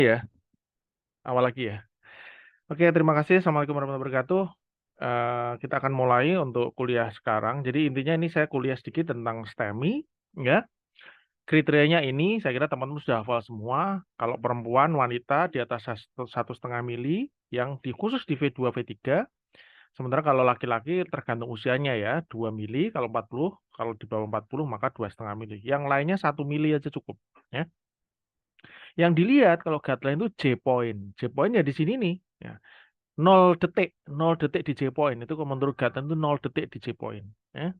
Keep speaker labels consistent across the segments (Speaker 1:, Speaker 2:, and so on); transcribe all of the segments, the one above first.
Speaker 1: Ya, awal lagi ya. Oke, terima kasih. Assalamualaikum warahmatullahi wabarakatuh. Kita akan mulai untuk kuliah sekarang. Jadi intinya ini saya kuliah sedikit tentang STEMI, ya. Kriterianya ini saya kira teman-teman sudah hafal semua. Kalau perempuan, wanita di atas 1,5 mili yang khusus di V2, V3. Sementara kalau laki-laki tergantung usianya ya, 2 mili kalau 40, kalau di bawah 40 maka 2,5 mili. Yang lainnya 1 mili aja cukup, ya. Yang dilihat kalau guideline itu J point. J point ya di sini nih, ya. 0 detik, 0 detik di J point itu kalau menurut guideline itu 0 detik di J point, ya.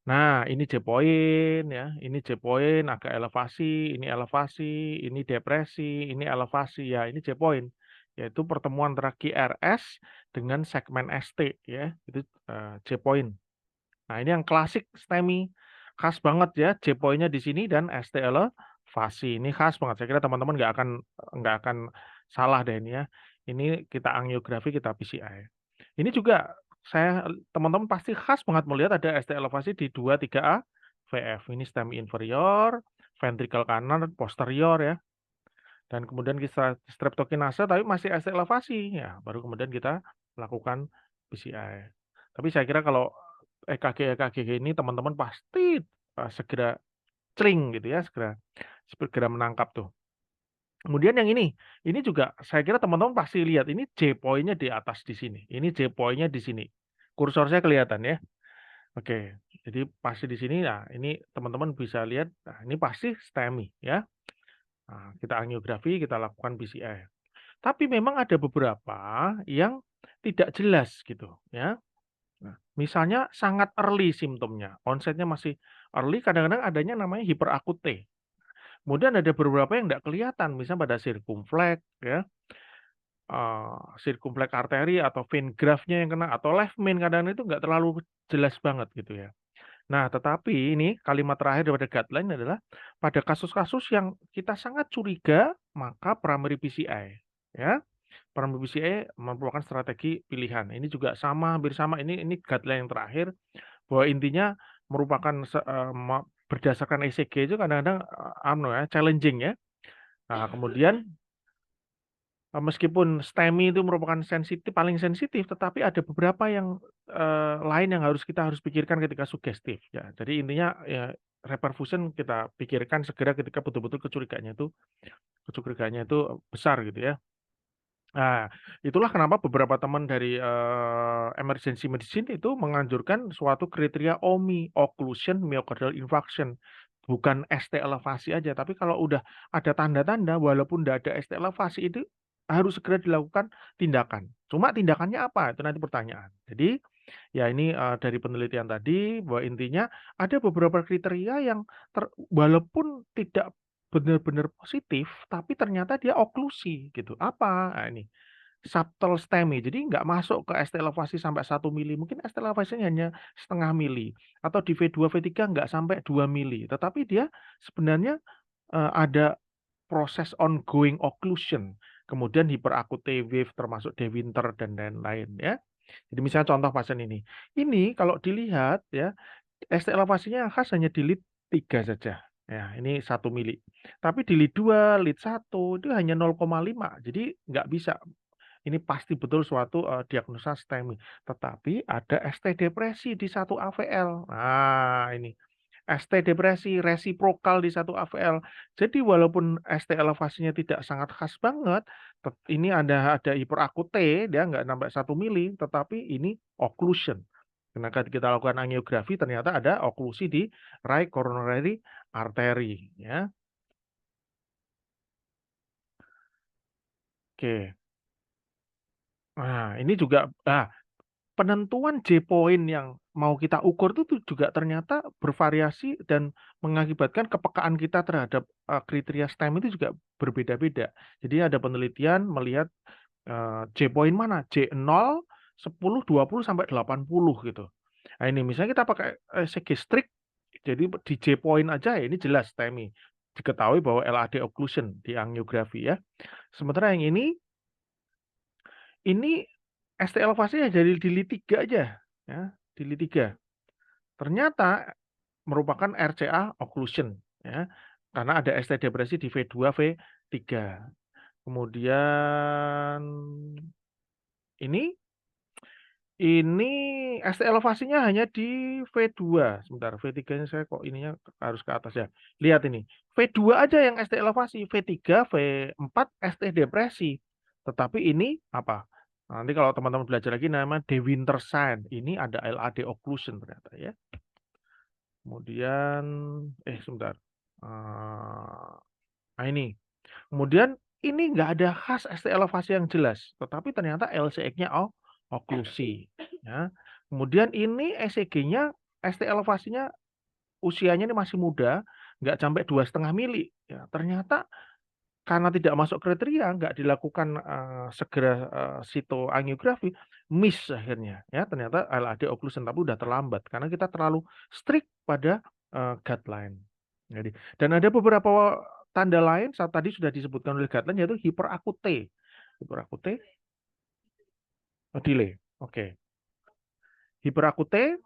Speaker 1: Nah, ini J point ya, ini J point agak elevasi, ini depresi, ini elevasi ya, ini J point. Yaitu pertemuan antara QRS dengan segmen ST ya, itu J point. Nah, ini yang klasik STEMI. Khas banget ya, J point-nya di sini dan ST elevasi. Ini khas banget. Saya kira teman-teman nggak akan salah deh ini ya. Ini kita angiografi, kita PCI. Ini juga teman-teman pasti khas banget melihat ada ST elevasi di 2, 3A VF. Ini STEMI inferior, ventricle kanan, posterior ya. Dan kemudian kita streptokinase tapi masih ST elevasi ya, baru kemudian kita lakukan PCI. Tapi saya kira kalau EKG ini teman-teman pasti segera cling gitu ya, segera menangkap tuh. Kemudian yang ini juga saya kira teman-teman pasti lihat ini J point-nya di atas di sini. Ini J point-nya di sini. Kursor saya kelihatan ya. Oke, jadi pasti di sini. Nah, ini teman-teman bisa lihat. Nah, ini pasti STEMI ya. Nah, kita angiografi, kita lakukan PCI. Tapi memang ada beberapa yang tidak jelas gitu ya. Nah, misalnya sangat early simptomnya, onsetnya masih early, kadang-kadang adanya namanya hiperakute. Kemudian ada beberapa yang tidak kelihatan, misalnya pada sirkumflex ya, sirkumflex arteri atau vein graft-nya yang kena atau left main kadang-kadang itu nggak terlalu jelas banget gitu ya. Nah, tetapi ini kalimat terakhir daripada guideline adalah pada kasus-kasus yang kita sangat curiga, maka primary PCI ya. Primary PCI merupakan strategi pilihan. Ini juga sama, hampir sama. Ini guideline yang terakhir bahwa intinya merupakan berdasarkan ECG itu kadang-kadang ya, challenging ya. Nah, kemudian meskipun STEMI itu merupakan paling sensitif, tetapi ada beberapa yang lain yang kita harus pikirkan ketika sugestif ya. Jadi intinya ya reperfusion kita pikirkan segera ketika betul-betul kecurigaannya itu besar gitu ya. Nah, itulah kenapa beberapa teman dari emergency medicine itu menganjurkan suatu kriteria OMI, occlusion myocardial infarction. Bukan ST elevasi aja, tapi kalau udah ada tanda-tanda walaupun tidak ada ST elevasi itu harus segera dilakukan tindakan. Cuma tindakannya apa? Itu nanti pertanyaan. Jadi ya ini dari penelitian tadi bahwa intinya ada beberapa kriteria yang walaupun tidak benar-benar positif, tapi ternyata dia oklusi gitu. Apa? Nah, ini subtle STEMI. Jadi nggak masuk ke ST elevasi sampai 1 mili. Mungkin ST elevasinya hanya 0,5 mili. Atau di V2, V3 nggak sampai 2 mili. Tetapi dia sebenarnya ada proses ongoing occlusion. Kemudian hiperakute wave termasuk De Winter dan lain-lain ya. Jadi misalnya contoh pasien ini. Ini kalau dilihat ya, ST elevasinya yang khas hanya di lead 3 saja. Ya, ini 1 mili. Tapi di lead 2, lead 1 itu hanya 0,5. Jadi nggak bisa. Ini pasti betul suatu diagnosa STEMI. Tetapi ada ST depresi di 1 AVL. Nah, ini. ST depresi resiprokal di 1 AVL. Jadi walaupun ST elevasinya tidak sangat khas banget, ini ada hiperakute, dia nggak sampai 1 mili, tetapi ini occlusion. Karena kita lakukan angiografi, ternyata ada oklusi di right coronary artery. Ya. Oke. Nah, ini juga penentuan J point yang mau kita ukur itu juga ternyata bervariasi dan mengakibatkan kepekaan kita terhadap kriteria STEM itu juga berbeda-beda. Jadi ada penelitian melihat J point mana? J0, 10, 20 sampai 80 gitu. Nah, ini misalnya kita pakai ECG strict, jadi di J point aja ya ini jelas STEMI. Diketahui bahwa LAD occlusion di angiografi ya. Sementara yang ini ST elevasinya jadi di LID 3 aja ya, di LID 3. Ternyata merupakan RCA occlusion ya. Karena ada ST depresi di V2, V3. Kemudian ini ini ST elevasinya hanya di V2. Sebentar, V3-nya saya kok ininya harus ke atas ya. Lihat ini, V2 aja yang ST elevasi, V3, V4 ST depresi. Tetapi ini apa? Nanti kalau teman-teman belajar lagi nama De Winter sign. Ini ada LAD occlusion ternyata ya. Kemudian sebentar. Nah ini. Kemudian ini nggak ada khas ST elevasi yang jelas, tetapi ternyata LCX-nya oklusi. Ya. Kemudian ini ECG-nya, ST elevasinya usianya ini masih muda, nggak sampai 2,5 mili. Ya, ternyata karena tidak masuk kriteria, nggak dilakukan segera sitoangiografi, miss akhirnya. Ya, ternyata LAD occlusion, tapi udah terlambat karena kita terlalu strict pada guideline. Jadi, dan ada beberapa tanda lain saat tadi sudah disebutkan oleh guideline yaitu hiperakute. Hiperakute delay. Oke. Hiperakute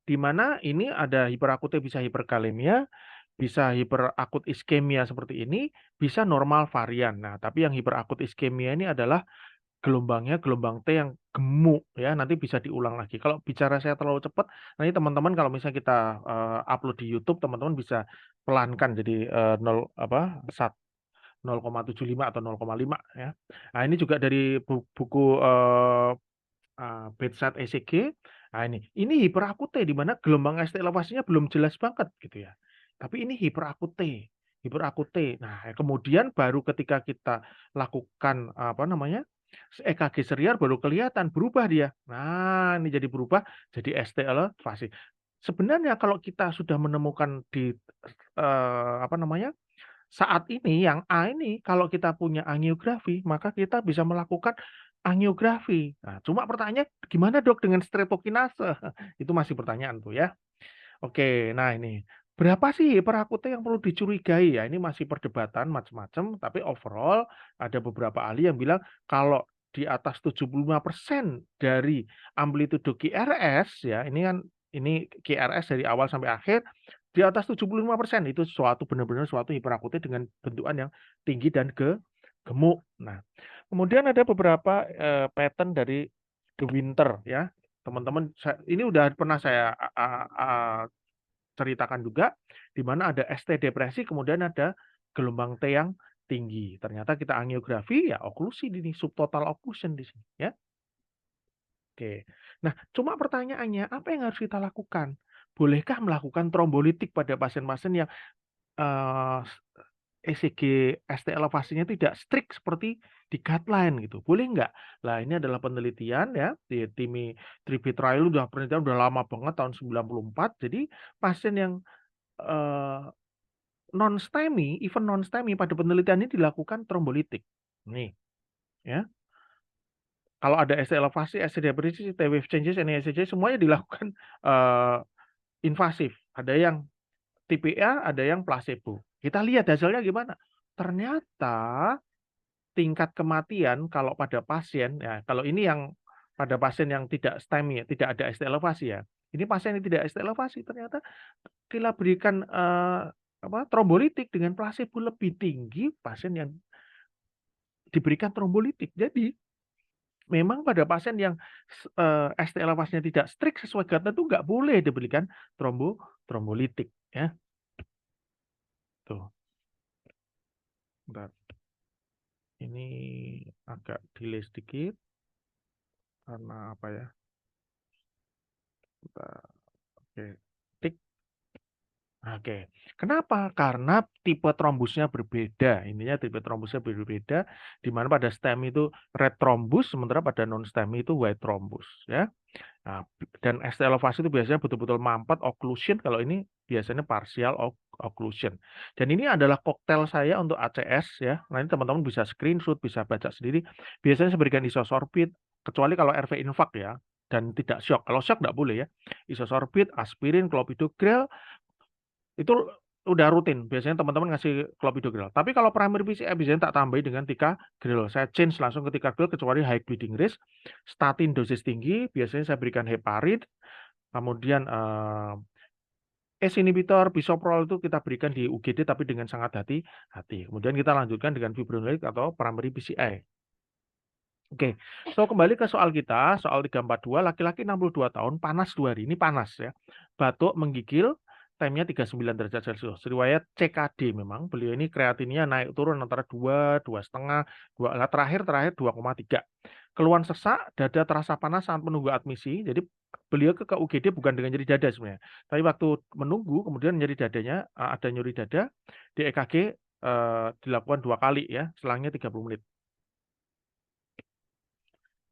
Speaker 1: di mana ini ada hiperakute bisa hiperkalemia, bisa hiperakut iskemia seperti ini, bisa normal varian. Nah, tapi yang hiperakut iskemia ini adalah gelombangnya gelombang T yang gemuk ya, nanti bisa diulang lagi. Kalau bicara saya terlalu cepat, nanti teman-teman kalau misalnya kita upload di YouTube, teman-teman bisa pelankan jadi 0,75 atau 0,5 ya. Nah, ini juga dari buku bedside ECG. Nah, ini hiperakute di mana gelombang ST elevasinya belum jelas banget gitu ya. Tapi ini hiperakute, hiperakute. Nah, kemudian baru ketika kita lakukan apa namanya? EKG serial baru kelihatan berubah dia. Nah, ini jadi berubah jadi ST elevasi. Sebenarnya kalau kita sudah menemukan di apa namanya? Saat ini yang A ini kalau kita punya angiografi, maka kita bisa melakukan angiografi. Nah, cuma pertanyaannya gimana dok dengan streptokinase? Itu masih pertanyaan tuh ya. Oke, nah ini berapa sih hiperakute yang perlu dicurigai ya? Ini masih perdebatan macam-macam, tapi overall ada beberapa ahli yang bilang kalau di atas 75% dari amplitudo QRS ya, ini QRS dari awal sampai akhir di atas 75% itu benar-benar suatu hiperakute dengan bentukan yang tinggi dan gemuk. Nah, kemudian ada beberapa pattern dari The Winter ya. Teman-teman, ini udah pernah saya ceritakan juga di mana ada ST depresi kemudian ada gelombang T yang tinggi. Ternyata kita angiografi ya oklusi ini subtotal occlusion di sini ya. Oke. Nah, cuma pertanyaannya apa yang harus kita lakukan? Bolehkah melakukan trombolitik pada pasien-pasien yang ECG ST elevasinya tidak strict seperti di guideline gitu. Boleh nggak? Lah ini adalah penelitian ya di TRIBI trial penelitian udah lama banget tahun 94. Jadi pasien yang non-STEMI, even non-STEMI pada penelitian ini dilakukan trombolitik. Nih, ya. Kalau ada ST elevasi, ST depresi, T-wave changes, NISJ semuanya dilakukan invasif. Ada yang tipe A, ada yang placebo. Kita lihat hasilnya gimana. Ternyata tingkat kematian kalau pada pasien ya, kalau ini yang pada pasien yang tidak STEMI, tidak ada ST elevasi ya. Ini pasien yang tidak ST elevasi ternyata kita berikan trombolitik dengan placebo lebih tinggi pasien yang diberikan trombolitik. Jadi memang pada pasien yang ST elevasinya tidak strict sesuai guideline itu nggak boleh diberikan trombolitik ya. Tuh. Bentar. Ini agak delay sedikit karena apa ya? Bentar. Oke. Tik. Oke. Kenapa? Karena tipe trombusnya berbeda. Intinya tipe trombusnya berbeda di mana pada STEMI itu red thrombus sementara pada non STEMI itu white thrombus ya. Nah, dan ST elevasi itu biasanya betul-betul mampet occlusion, kalau ini biasanya partial occlusion. Dan ini adalah koktail saya untuk ACS ya. Nanti teman-teman bisa screenshot, bisa baca sendiri. Biasanya saya berikan isosorbit, kecuali kalau RV infak ya, dan tidak shock. Kalau shock nggak boleh ya. Isosorbit, aspirin, clopidogrel, itu udah rutin. Biasanya teman-teman ngasih clopidogrel. Tapi kalau primary PCI biasanya tak tambahin dengan ticagrel. Saya change langsung ke ticagrel kecuali high bleeding risk. Statin dosis tinggi, biasanya saya berikan heparin. Kemudian ACE inhibitor, bisoprol itu kita berikan di UGD tapi dengan sangat hati-hati. Kemudian kita lanjutkan dengan fibrinolytik atau primary PCI. Oke, so kembali ke soal kita, soal 342, laki-laki 62 tahun, panas 2 hari, ini panas ya. Batuk, menggigil, time-nya 39 derajat Celcius. Riwayat CKD memang, beliau ini kreatinnya naik turun antara 2, 2,5, 2, terakhir 2,3. Keluhan sesak, dada terasa panas saat menunggu admisi, jadi beliau ke UGD bukan dengan nyeri dada sebenarnya. Tapi waktu menunggu, kemudian nyeri dadanya, ada nyeri dada, di EKG dilakukan 2 kali ya, selangnya 30 menit.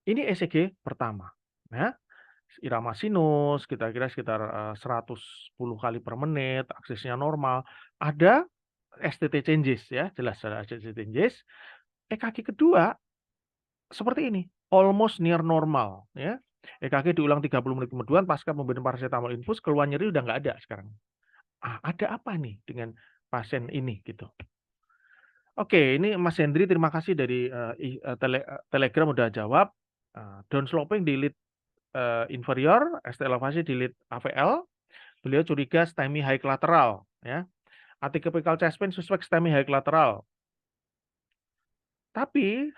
Speaker 1: Ini ECG pertama. Ya, irama sinus, kita kira sekitar 110 kali per menit, aksesnya normal. Ada STT changes ya, jelas ada STT changes. EKG kedua seperti ini, almost near normal ya. EKG diulang 30 menit kemudian pasca pemberian paracetamol infus, keluhan nyeri udah nggak ada sekarang. Ada apa nih dengan pasien ini gitu. Oke, ini Mas Hendri, terima kasih dari Telegram udah jawab. Downsloping di lead inferior, ST elevasi di lead AVL. Beliau curiga STEMI high lateral ya. Atypical chest pain suspek STEMI high lateral. Tapi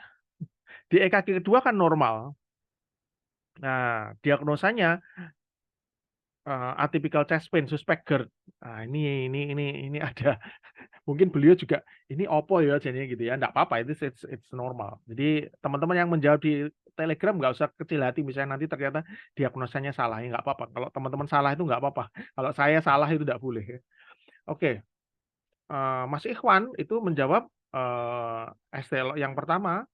Speaker 1: di EKG kedua kan normal. Nah, diagnosanya atypical chest pain suspek GERD. Nah, ini ada mungkin beliau juga ini opo ya jadinya gitu ya. Enggak apa-apa, itu it's normal. Jadi teman-teman yang menjawab di Telegram nggak usah kecil hati misalnya nanti ternyata diagnosanya salah, ya nggak apa-apa. Kalau teman-teman salah itu nggak apa-apa. Kalau saya salah itu nggak boleh ya. Oke, Mas Ikhwan itu menjawab ST yang pertama,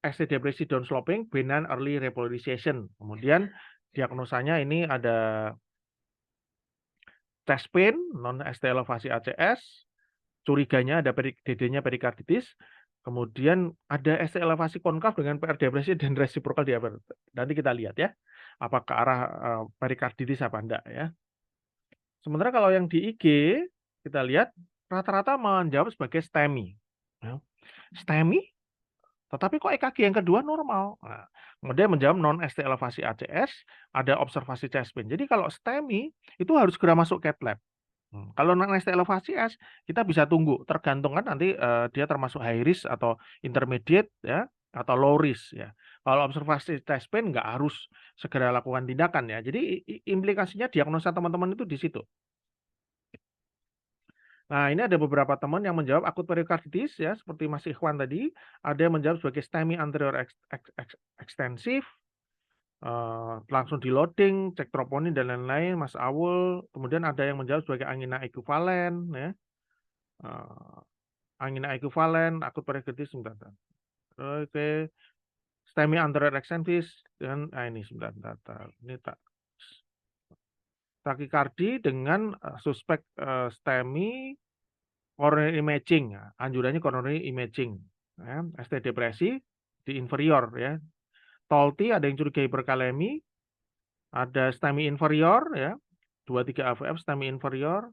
Speaker 1: ST depresi downsloping, benign early repolarization. Kemudian diagnosanya ini ada chest pain, non ST elevasi ACS, curiganya ada DD-nya perikarditis, kemudian ada ST elevasi konkav dengan PR depresi dan reciprocal diabetes. Nanti kita lihat ya, apakah ke arah perikarditis apa enggak ya. Sementara kalau yang di IG, kita lihat rata-rata menjawab sebagai STEMI. Ya. STEMI, tetapi kok EKG yang kedua normal. Nah, kemudian menjawab non-ST elevasi ACS, ada observasi chest pain. Jadi kalau STEMI, itu harus segera masuk cath lab. Kalau non-ST elevasi S, kita bisa tunggu, tergantung kan nanti dia termasuk high risk atau intermediate ya, atau low risk ya. Kalau observasi chest pain nggak harus segera lakukan tindakan ya. Jadi implikasinya diagnosa teman-teman itu di situ. Nah, ini ada beberapa teman yang menjawab akut perikarditis ya, seperti Mas Ikhwan tadi. Ada yang menjawab sebagai STEMI anterior extensive, langsung di loading, cek troponin dan lain-lain, Mas Awul. Kemudian ada yang menjawab sebagai angina ekuivalen ya. Angina ekuivalen, akut perikarditis sebentar. Oke, STEMI anterior extensive dan ini sebentar. Ini takikardi dengan suspek STEMI coronary imaging, anjurannya coronary imaging, ya. ST depresi di inferior ya. TOLTI ada yang curiga hiperkalemi, ada STEMI inferior ya, 2-3 AVF STEMI inferior.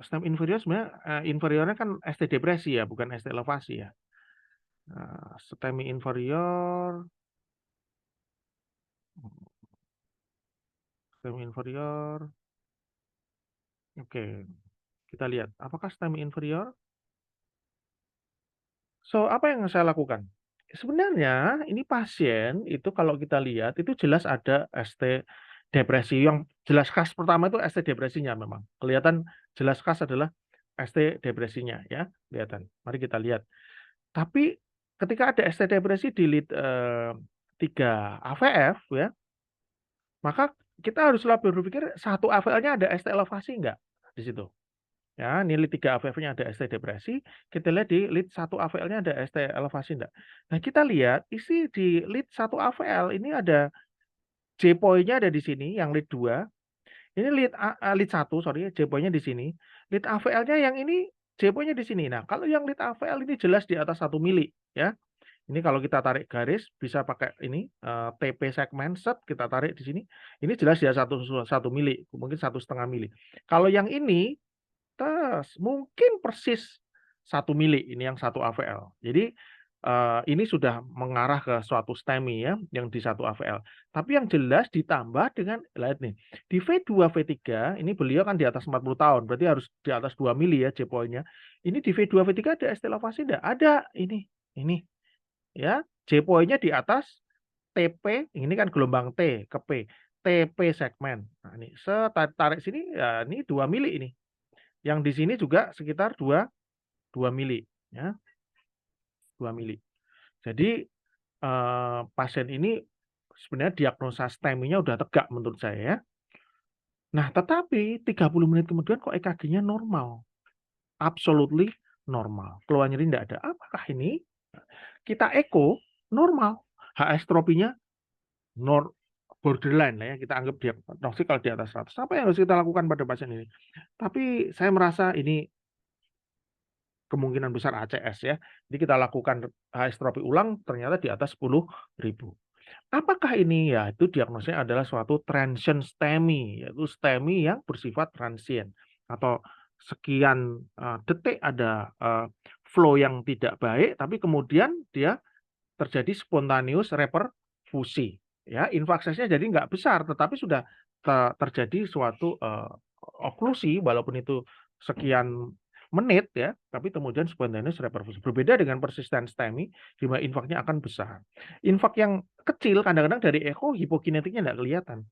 Speaker 1: STEMI inferior sebenarnya inferiornya kan ST depresi ya, bukan ST elevasi ya. STEMI inferior, STEMI inferior. Oke, kita lihat apakah STEMI inferior. So, apa yang saya lakukan? Sebenarnya ini pasien itu kalau kita lihat itu jelas ada ST depresi, yang jelas khas pertama itu ST depresinya memang. Kelihatan jelas khas adalah ST depresinya ya, kelihatan. Mari kita lihat. Tapi ketika ada ST depresi di lead 3 AVF ya, maka kita haruslah berpikir satu AVL-nya ada ST elevasi enggak di situ. Ya, ini lead 3 AVF-nya ada ST depresi, kita lihat di lead 1 AVL-nya ada ST elevasi enggak. Nah, kita lihat isi di lead 1 AVL ini ada J point-nya ada di sini yang lead 2. Ini lead 1 sorry, J point-nya di sini. Lead AVL-nya yang ini J point-nya di sini. Nah, kalau yang lead AVL ini jelas di atas 1 mili ya. Ini kalau kita tarik garis bisa pakai ini TP segmen set kita tarik di sini. Ini jelas di atas 1 mili, mungkin 1,5 mili. Kalau yang ini mungkin persis 1 mili, ini yang 1 AVL. Jadi ini sudah mengarah ke suatu STEMI ya, yang di 1 AVL. Tapi yang jelas ditambah dengan lihat nih, di V2, V3 ini beliau kan di atas 40 tahun, berarti harus di atas 2 mili ya J-point-nya. Ini di V2, V3 ada estelofase enggak? Ada, ini ya, J-point-nya di atas TP, ini kan gelombang T ke P, TP segmen. Nah, ini tarik sini ya ini 2 mili ini. Yang di sini juga sekitar 2 mili ya, 2 mili. Jadi pasien ini sebenarnya diagnosa STEMI-nya udah tegak menurut saya ya. Nah, tetapi 30 menit kemudian kok EKG-nya normal, absolutely normal, keluhan nyeri enggak ada. Apakah ini? Kita eko normal, HS tropinya borderline lah ya, kita anggap diagnosis kalau di atas 100. Apa yang harus kita lakukan pada pasien ini? Tapi saya merasa ini kemungkinan besar ACS ya. Jadi kita lakukan HS tropi ulang ternyata di atas 10.000. Apakah ini? Ya, itu diagnosisnya adalah suatu transient STEMI, yaitu STEMI yang bersifat transient atau sekian detik ada flow yang tidak baik, tapi kemudian dia terjadi spontaneous reperfusi. Ya, infarksinya jadi nggak besar, tetapi sudah terjadi suatu oklusi, walaupun itu sekian menit ya, tapi kemudian spontaneous reperfusi. Berbeda dengan persisten STEMI, di mana infaknya akan besar. Infak yang kecil kadang-kadang dari echo hipokinetiknya nggak kelihatan.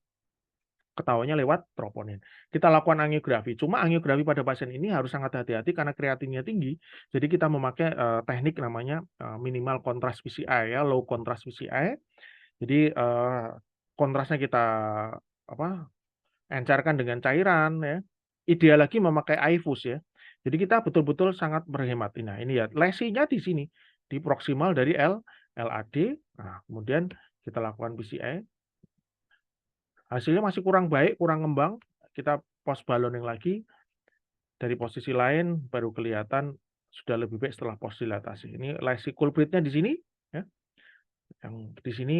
Speaker 1: Ketahuannya lewat troponin. Kita lakukan angiografi. Cuma angiografi pada pasien ini harus sangat hati-hati karena kreatinnya tinggi. Jadi kita memakai teknik namanya minimal kontras PCI ya, low kontras PCI. Jadi kontrasnya kita encerkan dengan cairan ya. Ideal lagi memakai IFUS ya. Jadi kita betul-betul sangat berhemat. Nah, ini ya lesinya di sini, di proksimal dari LAD. Nah, kemudian kita lakukan PCI. Hasilnya masih kurang baik, kurang ngembang. Kita post balloning lagi. Dari posisi lain baru kelihatan sudah lebih baik setelah post dilatasi. Ini lesi culpritnya di sini ya. Yang di sini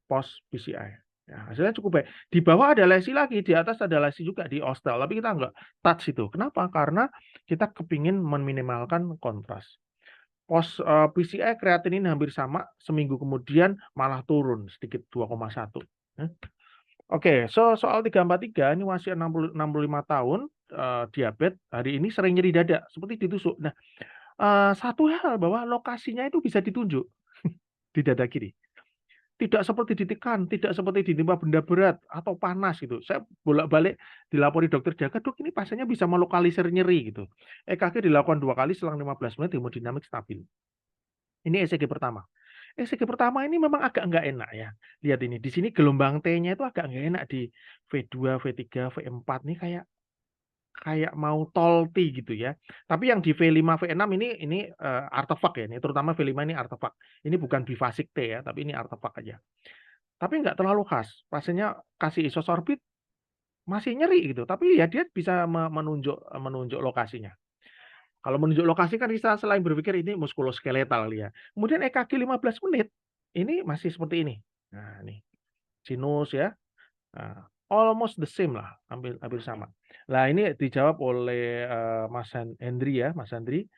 Speaker 1: post PCI. Ya, hasilnya cukup baik. Di bawah ada lesi lagi, di atas ada lesi juga di ostel, tapi kita nggak touch itu. Kenapa? Karena kita kepingin meminimalkan kontras. Post PCI kreatinin hampir sama, seminggu kemudian malah turun sedikit 2,1. Oke, soal 343 ini masih 65 tahun, diabetes, hari ini sering nyeri dada, seperti ditusuk. Nah, satu hal bahwa lokasinya itu bisa ditunjuk di dada kiri. Tidak seperti ditekan, tidak seperti ditimpa benda berat atau panas gitu. Saya bolak-balik dilapori dokter jaga, "Dok, ini pasiennya bisa melokalisir nyeri," gitu. EKG dilakukan 2 kali selang 15 menit, hemodinamik stabil. Ini ECG pertama. ECG pertama ini memang agak nggak enak ya. Lihat ini, di sini gelombang T-nya itu agak nggak enak di V2, V3, V4 nih kayak mau tolti gitu ya. Tapi yang di V5, V6 ini artefak ya, ini terutama V5 ini artefak. Ini bukan bifasik T ya, tapi ini artefak aja. Tapi nggak terlalu khas. Pasiennya kasih isosorbit masih nyeri gitu, tapi ya dia bisa menunjuk lokasinya. Kalau menunjuk lokasi kan kita selain berpikir ini muskuloskeletal ya. Kemudian EKG 15 menit, ini masih seperti ini. Nah, nih, sinus ya. Nah, almost the same lah, hampir hampir sama. Nah, ini dijawab oleh Mas Hendri ya, Mas Hendri.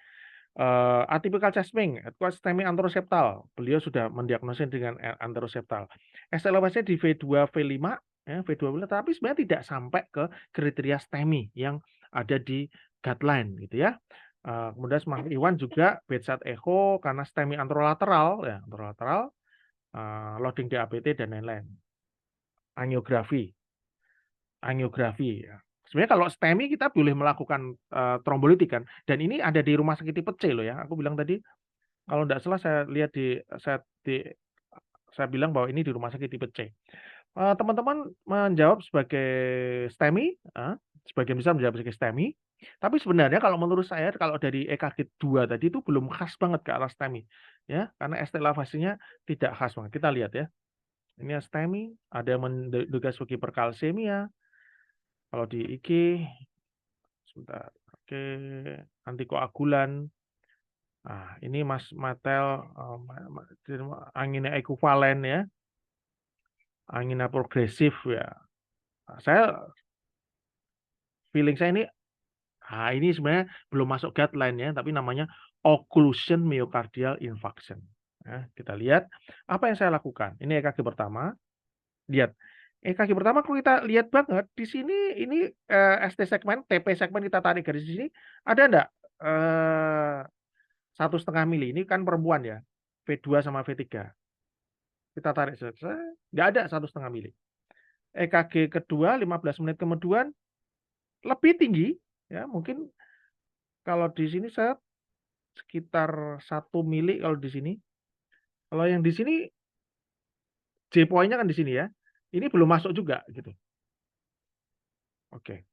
Speaker 1: Atypical chest pain, STEMI anteroseptal. Beliau sudah mendiagnosis dengan anteroseptal. SLOS-nya di V2, V5, ya, V2, V5, tapi sebenarnya tidak sampai ke kriteria STEMI yang ada di guideline gitu ya. Kemudian Mas Iwan juga bedside echo karena STEMI anterolateral, ya, anterolateral, loading DABT dan lain-lain. Angiografi ya. Sebenarnya kalau STEMI kita boleh melakukan trombolitik kan, dan ini ada di rumah sakit tipe C loh ya. Aku bilang tadi kalau tidak salah saya lihat saya bilang bahwa ini di rumah sakit tipe C. Teman-teman menjawab sebagai STEMI, sebagian besar menjawab sebagai STEMI. Tapi sebenarnya kalau menurut saya kalau dari EKG 2 tadi itu belum khas banget ke arah STEMI, ya, karena estelafasinya tidak khas banget. Kita lihat ya. Ini STEMI, ada yang menduga sebagai hiperkalsemia. Kalau di IG, sebentar, oke, antikoagulan. Nah, ini Mas Matel, anginnya ekuvalen ya, angina progresif ya. Nah, feeling saya ini Nah, ini sebenarnya belum masuk guideline ya, tapi namanya occlusion myocardial infarction. Nah, kita lihat apa yang saya lakukan. Ini EKG pertama. Lihat. EKG pertama kalau kita lihat banget di sini ini ST segmen, TP segmen kita tarik garis di sini ada enggak 1,5 mili. Ini kan perempuan ya. V2 sama V3. Kita tarik nggak ada 1,5 mili. EKG kedua 15 menit kemudian lebih tinggi ya, mungkin kalau di sini saya sekitar 1 mili kalau di sini. Kalau yang di sini J point-nya kan di sini ya. Ini belum masuk juga gitu. Oke.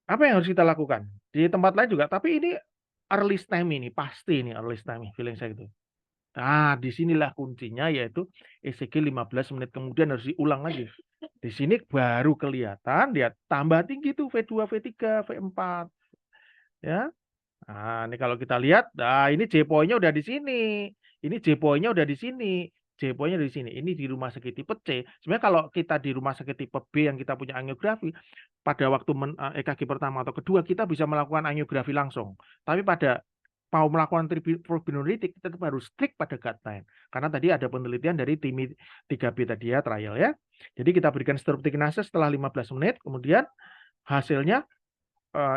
Speaker 1: Apa yang harus kita lakukan? Di tempat lain juga, tapi ini early STEMI nih, pasti ini early STEMI, feeling saya gitu. Nah, disinilah kuncinya yaitu ECG 15 menit kemudian harus diulang lagi. Di sini baru kelihatan dia tambah tinggi tuh V2, V3, V4. Ya. Nah, ini kalau kita lihat, nah ini J point-nya udah di sini. Ini J point-nya udah di sini. J point-nya di sini. Ini di rumah sakit tipe C. Sebenarnya kalau kita di rumah sakit tipe B yang kita punya angiografi, pada waktu EKG pertama atau kedua kita bisa melakukan angiografi langsung. Tapi pada mau melakukan fibrinolytik kita harus strict pada guideline. Karena tadi ada penelitian dari tim 3B tadi ya, trial ya. Jadi kita berikan streptokinase setelah 15 menit, kemudian hasilnya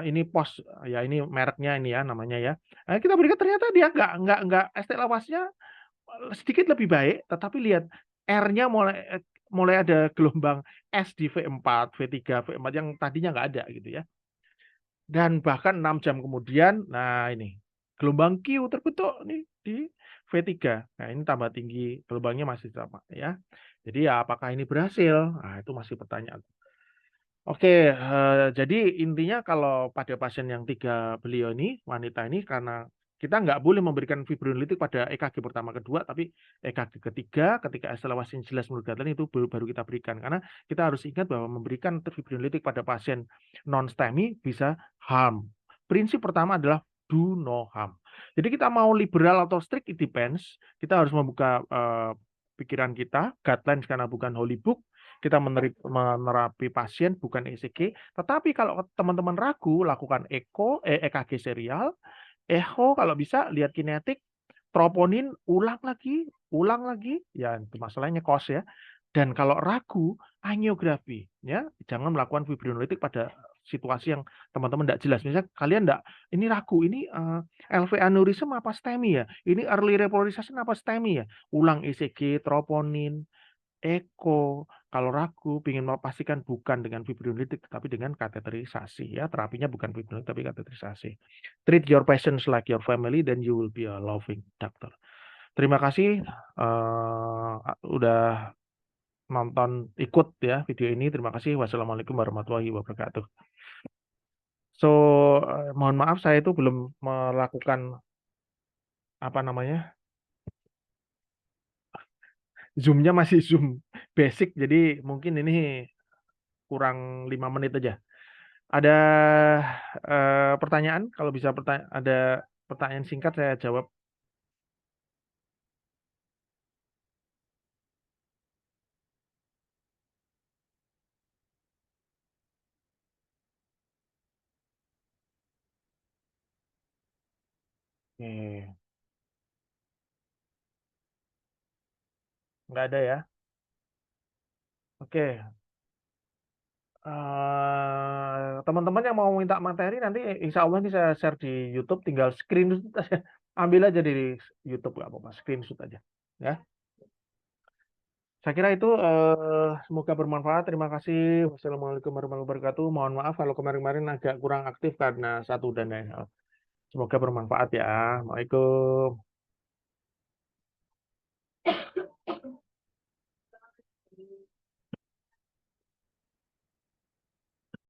Speaker 1: ini pos ya, ini mereknya ini ya namanya ya. Kita berikan ternyata dia nggak ST lawasnya sedikit lebih baik, tetapi lihat R-nya mulai ada gelombang S di V4, V3, V4 yang tadinya nggak ada gitu ya. Dan bahkan 6 jam kemudian, nah ini gelombang Q terbentuk nih di V3. Nah, ini tambah tinggi, gelombangnya masih sama ya. Jadi ya apakah ini berhasil? Nah, itu masih pertanyaan. Oke, jadi intinya kalau pada pasien yang 3 beliau ini, wanita ini, karena kita nggak boleh memberikan fibrinolytik pada EKG pertama, kedua, tapi EKG ketiga ketika eskalasi jelas menurut guideline itu baru kita berikan. Karena kita harus ingat bahwa memberikan fibrinolytik pada pasien non-STEMI bisa harm. Prinsip pertama adalah do no harm. Jadi kita mau liberal atau strict, it depends. Kita harus membuka pikiran kita, guidelines karena bukan holy book. Kita menerapi pasien bukan ECG, tetapi kalau teman-teman ragu lakukan EKG serial, echo kalau bisa lihat kinetik, troponin ulang lagi, ya itu masalahnya kos ya. Dan kalau ragu, angiografi ya, jangan melakukan fibrinolytik pada situasi yang teman-teman tidak jelas. Misalnya kalian tidak, ini ragu, ini LV aneurism apa STEMI ya? Ini early repolarization apa STEMI ya? Ulang ECG, troponin, Eko, kalau ragu, ingin memastikan bukan dengan fibrinolytik, tapi dengan kateterisasi. Ya, terapinya bukan fibrinolytik, tapi kateterisasi. Treat your patients like your family, then you will be a loving doctor. Terima kasih udah nonton, ikut ya video ini. Terima kasih. Wassalamualaikum warahmatullahi wabarakatuh. So, mohon maaf saya itu belum melakukan apa namanya, Zoom-nya masih Zoom basic, jadi mungkin ini kurang 5 menit aja. Ada pertanyaan? Kalau bisa ada pertanyaan singkat saya jawab. Oke, nggak ada ya. Oke, teman-teman yang mau minta materi nanti insya Allah ini saya share di YouTube, tinggal screenshot aja. Ambil aja di YouTube, nggak apa-apa, screenshot aja. Ya, saya kira itu semoga bermanfaat. Terima kasih. Wassalamualaikum warahmatullahi wabarakatuh. Mohon maaf kalau kemarin-kemarin agak kurang aktif karena satu dan lain hal. Semoga bermanfaat ya. Waalaikumsalam.